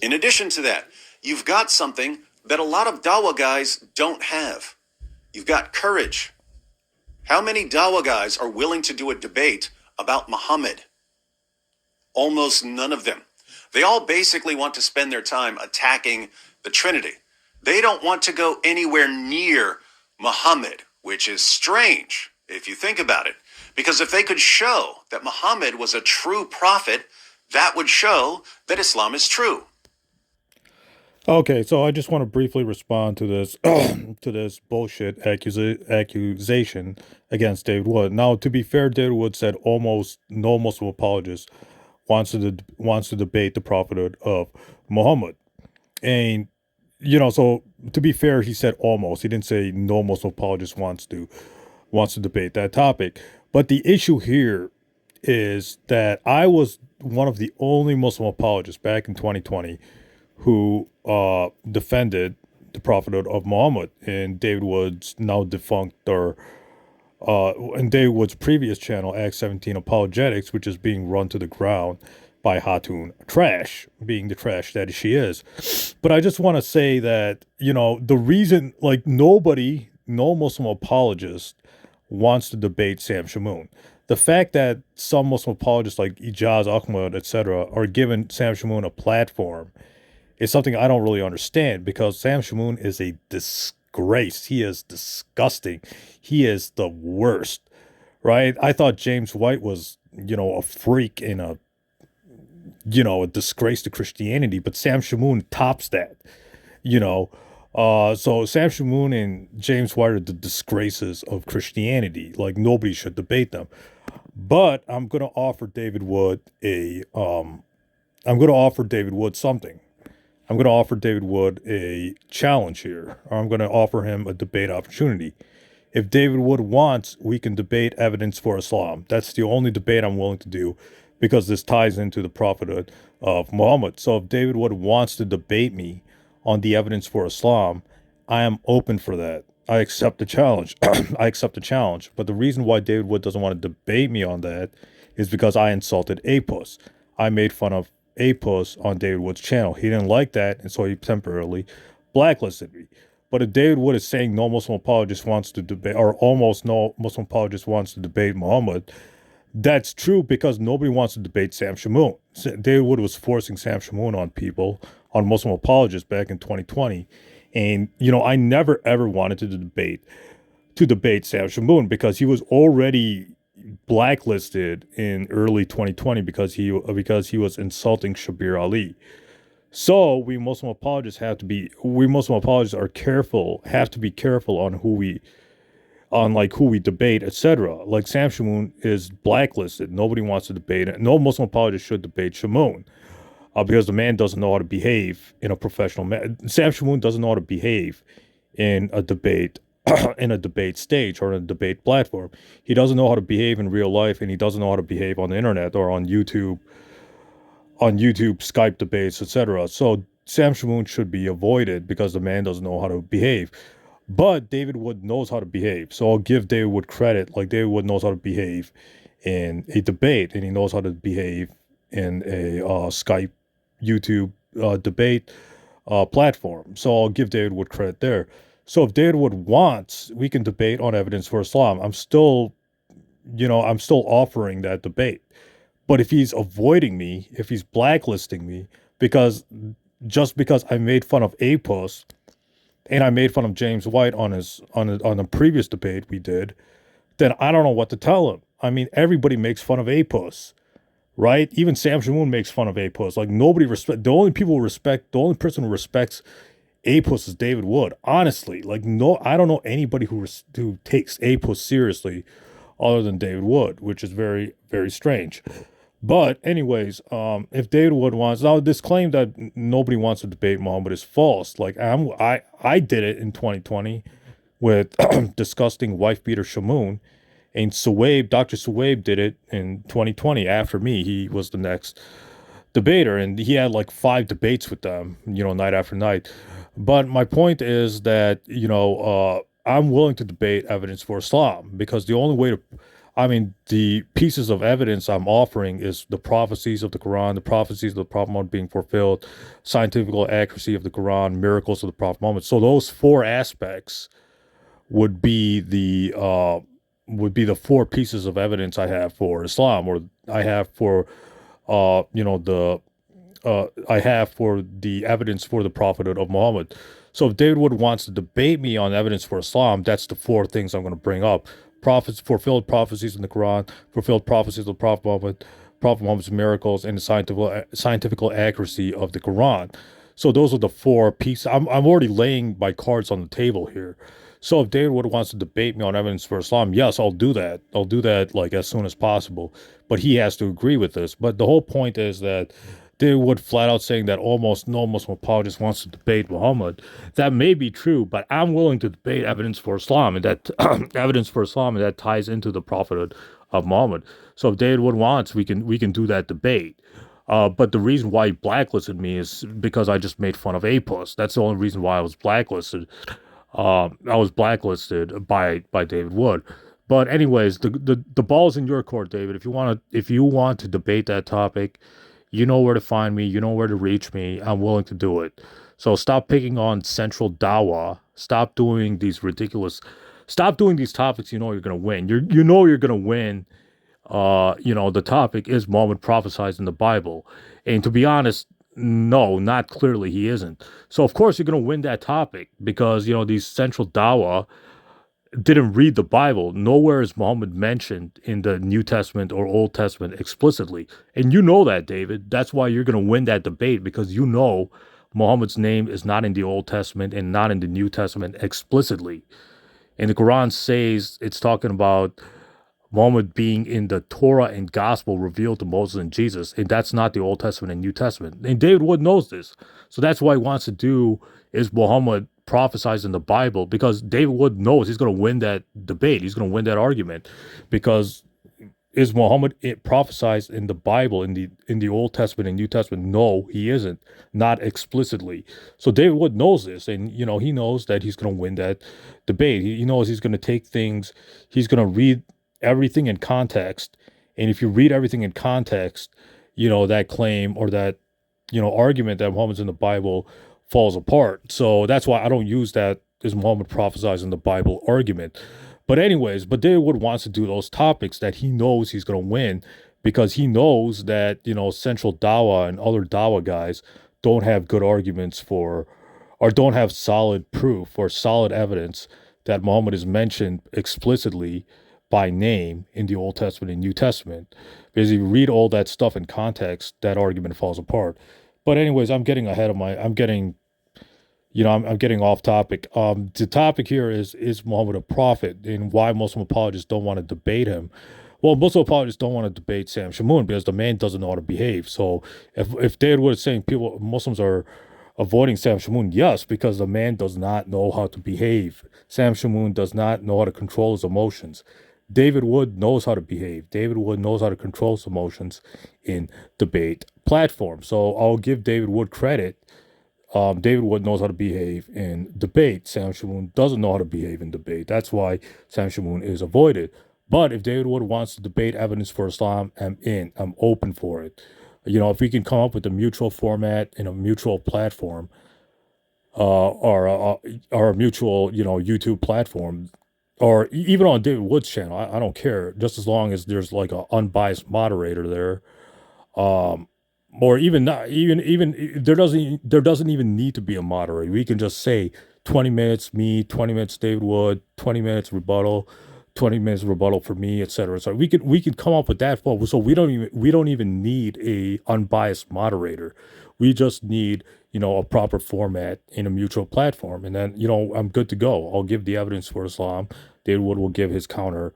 In addition to that, you've got something that a lot of Dawa guys don't have. You've got courage. How many Dawa guys are willing to do a debate about Muhammad? Almost none of them. They all basically want to spend their time attacking the Trinity. They don't want to go anywhere near Muhammad, which is strange if you think about it. Because if they could show that Muhammad was a true prophet, that would show that Islam is true. Okay, so I just want to briefly respond to this to this bullshit accusation against David Wood. Now, to be fair, David Wood said almost no Muslim apologist wants to debate the prophethood of Muhammad, and so to be fair, he said almost. He didn't say no Muslim apologist wants to debate that topic. But the issue here is that I was one of the only Muslim apologists back in 2020 who defended the prophethood of Muhammad in David Wood's now defunct or in David Wood's previous channel, Act 17 Apologetics, which is being run to the ground by Hatun Trash, being the trash that she is. But I just want to say that, the reason, like, no Muslim apologist wants to debate Sam Shamoun. The fact that some Muslim apologists like Ijaz Ahmad, etc., are giving Sam Shamoun a platform is something I don't really understand, because Sam Shamoun is a disgrace. He is disgusting. He is the worst, right? I thought James White was, a freak and a disgrace to Christianity, but Sam Shamoun tops that, So Sam Shamoun and James White are the disgraces of Christianity. Like, nobody should debate them. But I'm gonna offer David Wood something. I'm going to offer David Wood a challenge here, or I'm going to offer him a debate opportunity. If David Wood wants, we can debate evidence for Islam. That's the only debate I'm willing to do, because this ties into the prophethood of Muhammad. So if David Wood wants to debate me on the evidence for Islam, I am open for that. I accept the challenge. I accept the challenge. But the reason why David Wood doesn't want to debate me on that is because I insulted APUS. I made fun of APUS on David Wood's channel. He didn't like that, and so he temporarily blacklisted me. But if David Wood is saying no Muslim apologist wants to debate, or almost no Muslim apologist wants to debate Muhammad, that's true, because nobody wants to debate Sam Shamoun. David Wood was forcing Sam Shamoun on people, on Muslim apologists back in 2020. And, I never ever wanted to debate Sam Shamoun, because he was already blacklisted in early 2020 because he was insulting Shabir Ali. So we Muslim apologists have to be careful on who we debate, etc. Like, Sam Shamoun is blacklisted. Nobody wants to debate it. No Muslim apologist should debate Shamoun, because the man doesn't know how to behave in a professional manner. Sam Shamoun doesn't know how to behave in a debate in a debate stage or in a debate platform. He doesn't know how to behave in real life, and he doesn't know how to behave on the internet or on YouTube, Skype debates, etc. So Sam Shamoun should be avoided, because the man doesn't know how to behave. But David Wood knows how to behave. So I'll give David Wood credit. Like, David Wood knows how to behave in a debate, and he knows how to behave in a Skype, YouTube debate platform. So I'll give David Wood credit there. So if David Wood wants, we can debate on evidence for Islam. I'm still offering that debate. But if he's avoiding me, if he's blacklisting me, because I made fun of APUS and I made fun of James White on the previous debate we did, then I don't know what to tell him. I mean, everybody makes fun of APUS, right? Even Sam Shamoun makes fun of APUS. Like, the only person who respects APUS is David Wood. Honestly, like, no, I don't know anybody who takes APUS seriously other than David Wood, which is very, very strange. But anyways, if David Wood wants, now this claim that nobody wants to debate Muhammad is false. Like, I did it in 2020 with disgusting wife beater Shamoun, and Dr. Suwaib did it in 2020 after me. He was the next debater, and he had like 5 debates with them, night after night. But my point is that, I'm willing to debate evidence for Islam, because I mean, the pieces of evidence I'm offering is the prophecies of the Quran, the prophecies of the Prophet Muhammad being fulfilled, scientific accuracy of the Quran, miracles of the Prophet Muhammad. So those four aspects would be the four pieces of evidence I have for Islam, or I have for the I have for the evidence for the prophethood of Muhammad. So if David Wood wants to debate me on evidence for Islam, that's the four things I'm going to bring up: prophets, fulfilled prophecies in the Quran, fulfilled prophecies of the Prophet Muhammad, Prophet Muhammad's miracles, and the scientific accuracy of the Quran. So those are the four pieces. I'm already laying my cards on the table here. So if David Wood wants to debate me on evidence for Islam, yes, I'll do that. I'll do that like as soon as possible. But he has to agree with this. But the whole point is that David Wood flat out saying that almost no Muslim apologist wants to debate Muhammad. That may be true, but I'm willing to debate evidence for Islam, and that evidence for Islam, and that ties into the prophethood of Muhammad. So if David Wood wants, we can do that debate. But the reason why he blacklisted me is because I just made fun of A plus. That's the only reason why I was blacklisted. I was blacklisted by David Wood. But anyways, the ball's in your court, David. If you want to debate that topic, you know where to find me. You know where to reach me. I'm willing to do it. So stop picking on Central Dawa. Stop doing these ridiculous. Stop doing these topics. You know you're gonna win. You're gonna win. The topic is Muhammad prophesied in the Bible, and to be honest, no, not clearly he isn't. So of course you're gonna win that topic because these Central Dawa didn't read the Bible. Nowhere is Muhammad mentioned in the New Testament or Old Testament explicitly. And you know that, David. That's why you're going to win that debate because you know Muhammad's name is not in the Old Testament and not in the New Testament explicitly. And the Quran says it's talking about Muhammad being in the Torah and gospel revealed to Moses and Jesus. And that's not the Old Testament and New Testament. And David Wood knows this. So that's why he wants to do is Muhammad prophesies in the Bible because David Wood knows he's going to win that debate. He's going to win that argument because is Muhammad prophesied in the Bible in the Old Testament and New Testament? No, he isn't, not explicitly. So David Wood knows this, and he knows that he's going to win that debate. He knows he's going to take things. He's going to read everything in context, and if you read everything in context, that claim or that argument that Muhammad's in the Bible falls apart. So that's why I don't use that as Muhammad prophesies in the Bible argument. But anyways, David Wood wants to do those topics that he knows he's going to win because he knows that, Central Dawa and other Dawa guys don't have good arguments for, or don't have solid proof or solid evidence that Muhammad is mentioned explicitly by name in the Old Testament and New Testament. Because if you read all that stuff in context, that argument falls apart. But anyways, I'm getting off topic. The topic here is Muhammad a prophet and why Muslim apologists don't want to debate him. Well, Muslim apologists don't want to debate Sam Shamoun because the man doesn't know how to behave. So if David Wood is saying Muslims are avoiding Sam Shamoun, yes, because the man does not know how to behave. Sam Shamoun does not know how to control his emotions. David Wood knows how to behave. David Wood knows how to control his emotions in debate platforms. So I'll give David Wood credit. David Wood knows how to behave in debate. Sam Shamoun doesn't know how to behave in debate. That's why Sam Shamoun is avoided. But if David Wood wants to debate evidence for Islam, I'm in. I'm open for it. If we can come up with a mutual format and a mutual platform, or a mutual, YouTube platform, or even on David Wood's channel, I don't care. Just as long as there's like an unbiased moderator there. Um, or even not even there doesn't even need to be a moderator. We can just say 20 minutes me, 20 minutes David Wood, 20 minutes rebuttal, 20 minutes rebuttal for me, etc. So we could come up with that for so we don't even need a unbiased moderator. We just need a proper format in a mutual platform, and then I'm good to go. I'll give the evidence for Islam. David Wood will give his counter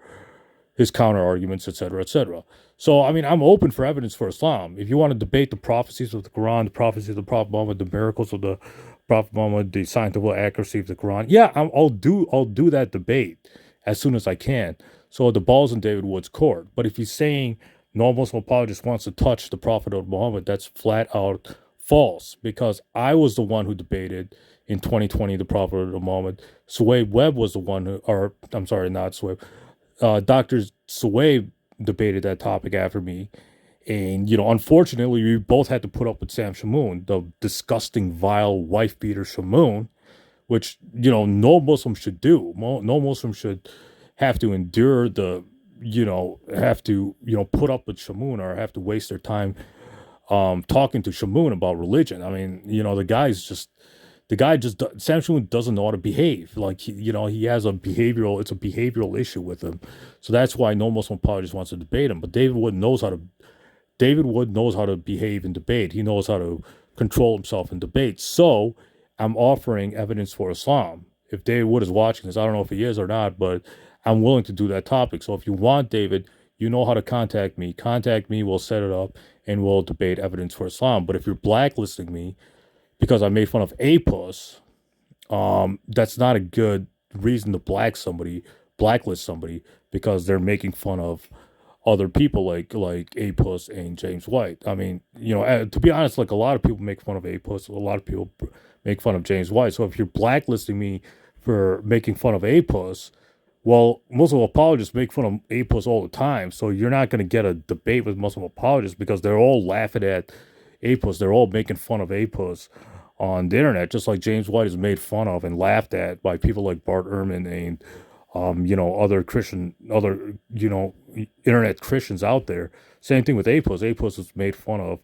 arguments, etc., etc. So, I mean, I'm open for evidence for Islam. If you want to debate the prophecies of the Quran, the prophecies of the Prophet Muhammad, the miracles of the Prophet Muhammad, the scientific accuracy of the Quran, yeah, I'll do that debate as soon as I can. So the ball's in David Wood's court. But if he's saying no Muslim apologist wants to touch the Prophet of Muhammad, that's flat out false because I was the one who debated in 2020 the Prophet of Muhammad. Suwaid Webb was the one who, or I'm sorry, not Suwaid. Dr. Sway debated that topic after me. And, unfortunately, we both had to put up with Sam Shamoun, the disgusting, vile, wife beater Shamoun, which, no Muslim should do. No Muslim should have to endure have to, put up with Shamoun or have to waste their time talking to Shamoun about religion. I mean, the guy just Sam Shamoun doesn't know how to behave. Like he has it's a behavioral issue with him. So that's why no Muslim apologist wants to debate him. But David Wood knows how to behave in debate. He knows how to control himself in debate. So I'm offering evidence for Islam. If David Wood is watching this, I don't know if he is or not, but I'm willing to do that topic. So if you want, David, you know how to contact me. Contact me, we'll set it up, and we'll debate evidence for Islam. But if you're blacklisting me because I made fun of APUS, that's not a good reason to blacklist somebody because they're making fun of other people like APUS and James White. I mean, to be honest, like a lot of people make fun of APUS, a lot of people make fun of James White. So if you're blacklisting me for making fun of APUS, well, Muslim apologists make fun of APUS all the time. So you're not going to get a debate with Muslim apologists because they're all laughing at APUS. They're all making fun of APUS on the internet, just like James White is made fun of and laughed at by people like Bart Ehrman and internet Christians out there. Same thing with APUS. APUS is made fun of,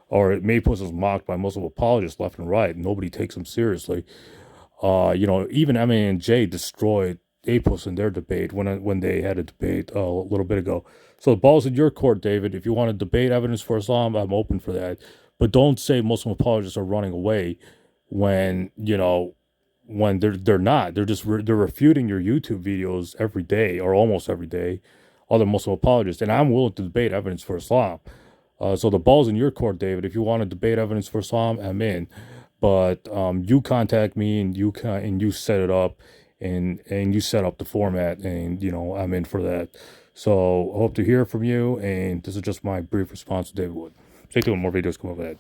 or APUS is mocked by Muslim apologists left and right. Nobody takes them seriously. Even MANJ destroyed APUS in their debate when they had a debate a little bit ago. So the ball's in your court, David. If you want to debate evidence for Islam, I'm open for that. But don't say Muslim apologists are running away when when they're not. They're refuting your YouTube videos every day or almost every day. Other Muslim apologists, and I'm willing to debate evidence for Islam. So the ball's in your court, David. If you want to debate evidence for Islam, I'm in. But you contact me and you set it up and you set up the format and I'm in for that. So I hope to hear from you, and this is just my brief response to David Wood. Stay tuned, more videos come over that.